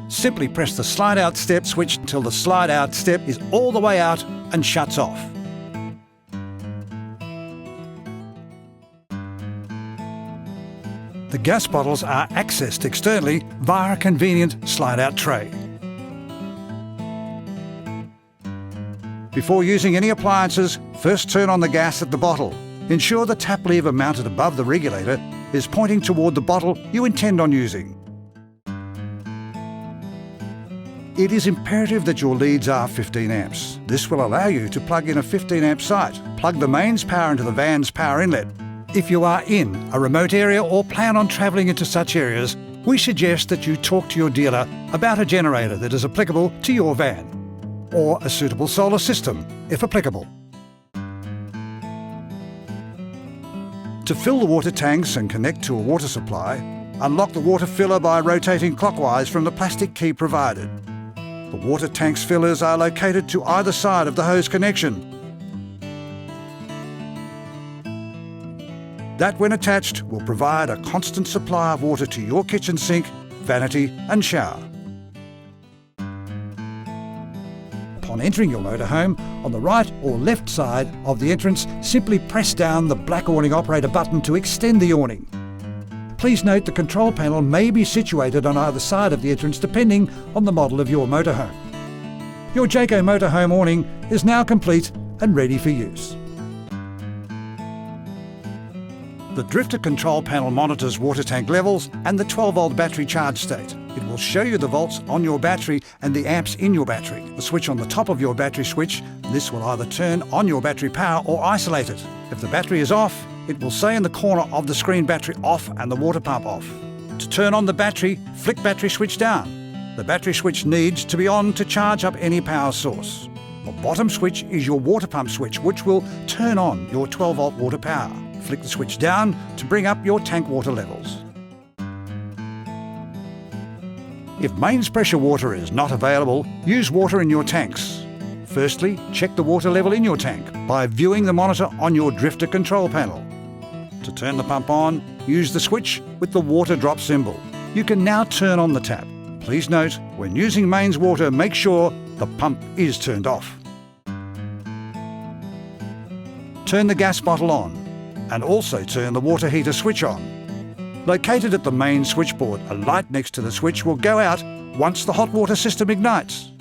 Simply press the slide-out step switch until the slide-out step is all the way out and shuts off. The gas bottles are accessed externally via a convenient slide-out tray. Before using any appliances, first turn on the gas at the bottle. Ensure the tap lever mounted above the regulator is pointing toward the bottle you intend on using. It is imperative that your leads are 15 amps. This will allow you to plug in a 15 amp site. Plug the mains power into the van's power inlet. If you are in a remote area or plan on travelling into such areas, we suggest that you talk to your dealer about a generator that is applicable to your van, or a suitable solar system, if applicable. To fill the water tanks and connect to a water supply, unlock the water filler by rotating clockwise from the plastic key provided. The water tanks fillers are located to either side of the hose connection. That, when attached, will provide a constant supply of water to your kitchen sink, vanity and shower. Upon entering your motorhome, on the right or left side of the entrance, simply press down the black awning operator button to extend the awning. Please note the control panel may be situated on either side of the entrance depending on the model of your motorhome. Your Jayco motorhome awning is now complete and ready for use. The drifter control panel monitors water tank levels and the 12-volt battery charge state. It will show you the volts on your battery and the amps in your battery. The switch on the top of your battery switch, this will either turn on your battery power or isolate it. If the battery is off, it will say in the corner of the screen battery off and the water pump off. To turn on the battery, flick battery switch down. The battery switch needs to be on to charge up any power source. The bottom switch is your water pump switch, which will turn on your 12-volt water power. Flick the switch down to bring up your tank water levels. If mains pressure water is not available, use water in your tanks. Firstly, check the water level in your tank by viewing the monitor on your drifter control panel. To turn the pump on, use the switch with the water drop symbol. You can now turn on the tap. Please note, when using mains water, make sure the pump is turned off. Turn the gas bottle on, and also turn the water heater switch on. Located at the main switchboard, a light next to the switch will go out once the hot water system ignites.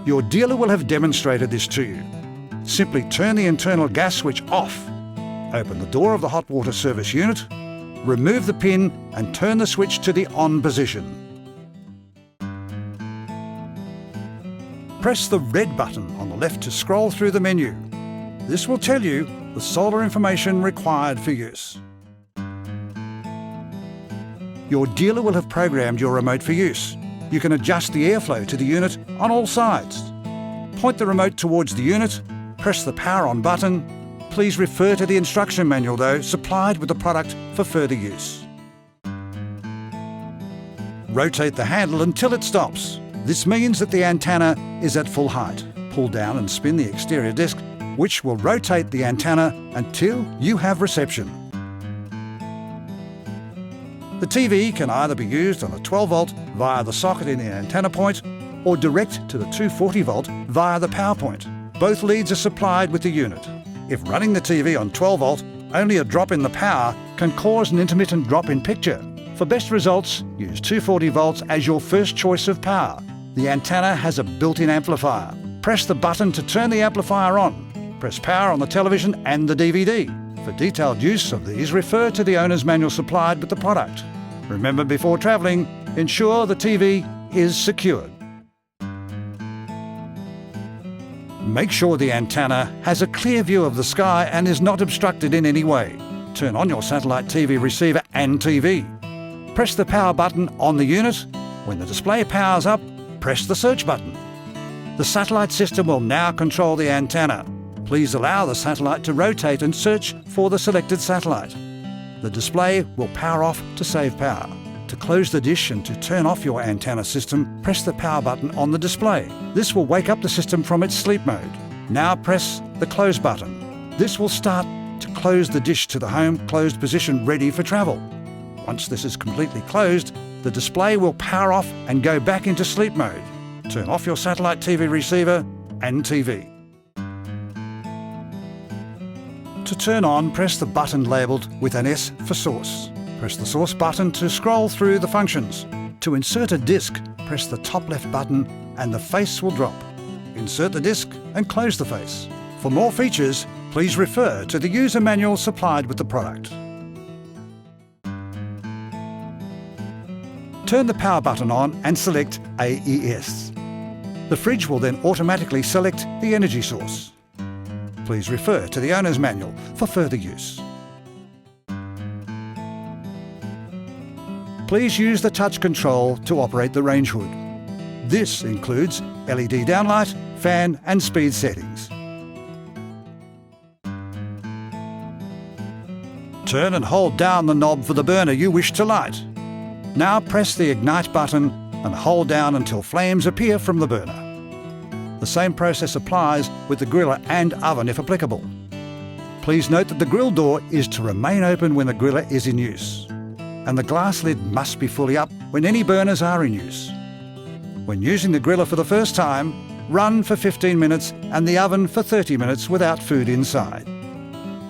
Your dealer will have demonstrated this to you. Simply turn the internal gas switch off. Open the door of the hot water service unit, remove the pin and turn the switch to the on position. Press the red button on the left to scroll through the menu. This will tell you the solar information required for use. Your dealer will have programmed your remote for use. You can adjust the airflow to the unit on all sides. Point the remote towards the unit, press the power on button. Please refer to the instruction manual though, supplied with the product for further use. Rotate the handle until it stops. This means that the antenna is at full height. Pull down and spin the exterior disc, which will rotate the antenna until you have reception. The TV can either be used on a 12-volt via the socket in the antenna point or direct to the 240-volt via the power point. Both leads are supplied with the unit. If running the TV on 12-volt, only a drop in the power can cause an intermittent drop in picture. For best results, use 240 volts as your first choice of power. The antenna has a built-in amplifier. Press the button to turn the amplifier on. Press power on the television and the DVD. For detailed use of these, refer to the owner's manual supplied with the product. Remember, before travelling, ensure the TV is secured. Make sure the antenna has a clear view of the sky and is not obstructed in any way. Turn on your satellite TV receiver and TV. Press the power button on the unit. When the display powers up, press the search button. The satellite system will now control the antenna. Please allow the satellite to rotate and search for the selected satellite. The display will power off to save power. To close the dish and to turn off your antenna system, press the power button on the display. This will wake up the system from its sleep mode. Now press the close button. This will start to close the dish to the home closed position ready for travel. Once this is completely closed, the display will power off and go back into sleep mode. Turn off your satellite TV receiver and TV. To turn on, press the button labelled with an S for Source. Press the Source button to scroll through the functions. To insert a disc, press the top left button and the face will drop. Insert the disc and close the face. For more features, please refer to the user manual supplied with the product. Turn the power button on and select AES. The fridge will then automatically select the energy source. Please refer to the owner's manual for further use. Please use the touch control to operate the Rangehood. This includes LED downlight, fan and speed settings. Turn and hold down the knob for the burner you wish to light. Now press the Ignite button and hold down until flames appear from the burner. The same process applies with the griller and oven if applicable. Please note that the grill door is to remain open when the griller is in use, and the glass lid must be fully up when any burners are in use. When using the griller for the first time, run for 15 minutes and the oven for 30 minutes without food inside.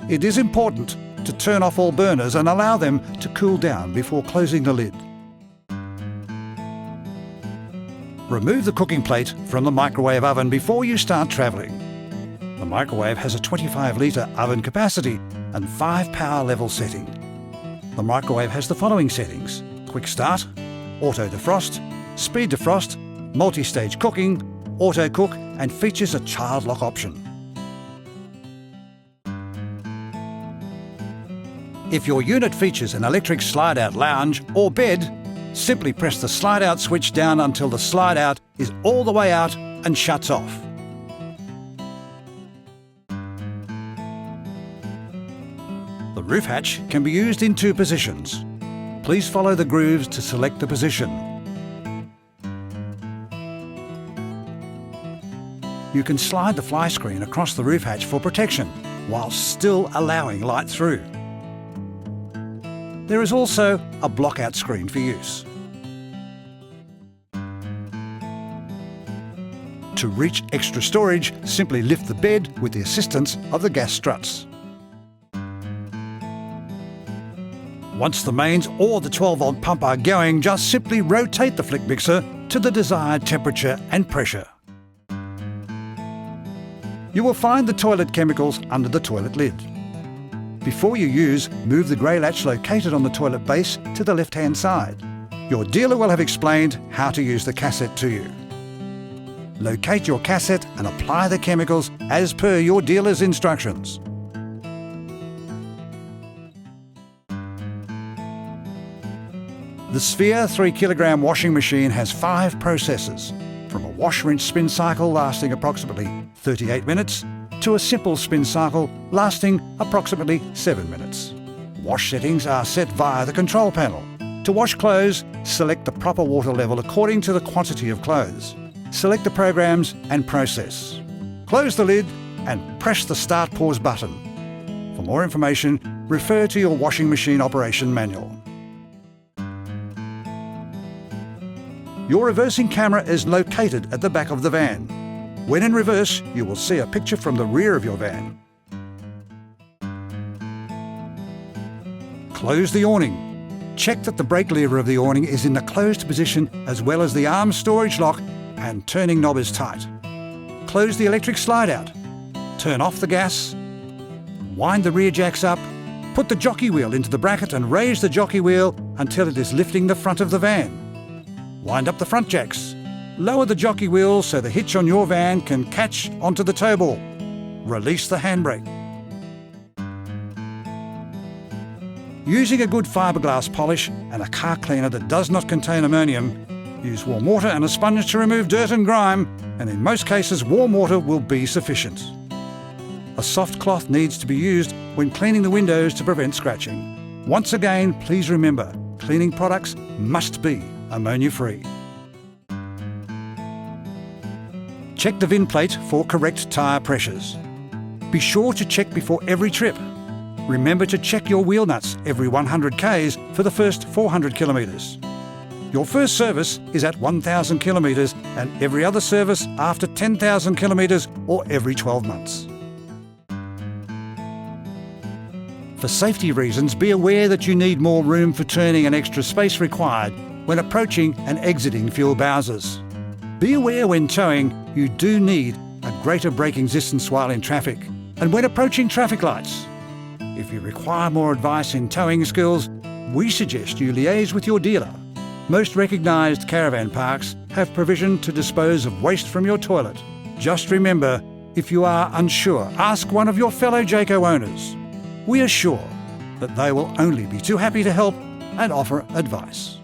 It is important to turn off all burners and allow them to cool down before closing the lid. Remove the cooking plate from the microwave oven before you start travelling. The microwave has a 25-litre oven capacity and 5 power level setting. The microwave has the following settings: quick start, auto defrost, speed defrost, multi-stage cooking, auto cook, and features a child lock option. If your unit features an electric slide-out lounge or bed, simply press the slide-out switch down until the slide-out is all the way out and shuts off. The roof hatch can be used in 2 positions. Please follow the grooves to select the position. You can slide the fly screen across the roof hatch for protection, while still allowing light through. There is also a block-out screen for use. To reach extra storage, simply lift the bed with the assistance of the gas struts. Once the mains or the 12-volt pump are going, just simply rotate the flick mixer to the desired temperature and pressure. You will find the toilet chemicals under the toilet lid. Before you use, move the grey latch located on the toilet base to the left-hand side. Your dealer will have explained how to use the cassette to you. Locate your cassette and apply the chemicals as per your dealer's instructions. The Sphere 3 kg washing machine has 5 processes, from a wash-rinse spin cycle lasting approximately 38 minutes to a simple spin cycle lasting approximately 7 minutes. Wash settings are set via the control panel. To wash clothes, select the proper water level according to the quantity of clothes. Select the programs and process. Close the lid and press the Start Pause button. For more information, refer to your washing machine operation manual. Your reversing camera is located at the back of the van. When in reverse, you will see a picture from the rear of your van. Close the awning. Check that the brake lever of the awning is in the closed position, as well as the arm storage lock and turning knob is tight. Close the electric slide out. Turn off the gas. Wind the rear jacks up. Put the jockey wheel into the bracket and raise the jockey wheel until it is lifting the front of the van. Wind up the front jacks. Lower the jockey wheel so the hitch on your van can catch onto the tow ball. Release the handbrake. Using a good fiberglass polish and a car cleaner that does not contain ammonium, use warm water and a sponge to remove dirt and grime, and in most cases warm water will be sufficient. A soft cloth needs to be used when cleaning the windows to prevent scratching. Once again, please remember, cleaning products must be ammonia-free. Check the VIN plate for correct tyre pressures. Be sure to check before every trip. Remember to check your wheel nuts every 100 k's for the first 400 kilometres. Your first service is at 1,000 kilometres and every other service after 10,000 kilometres or every 12 months. For safety reasons, be aware that you need more room for turning and extra space required when approaching and exiting fuel bowsers. Be aware when towing, you do need a greater braking distance while in traffic and when approaching traffic lights. If you require more advice in towing skills, we suggest you liaise with your dealer. Most recognised caravan parks have provision to dispose of waste from your toilet. Just remember, if you are unsure, ask one of your fellow Jayco owners. We are sure that they will only be too happy to help and offer advice.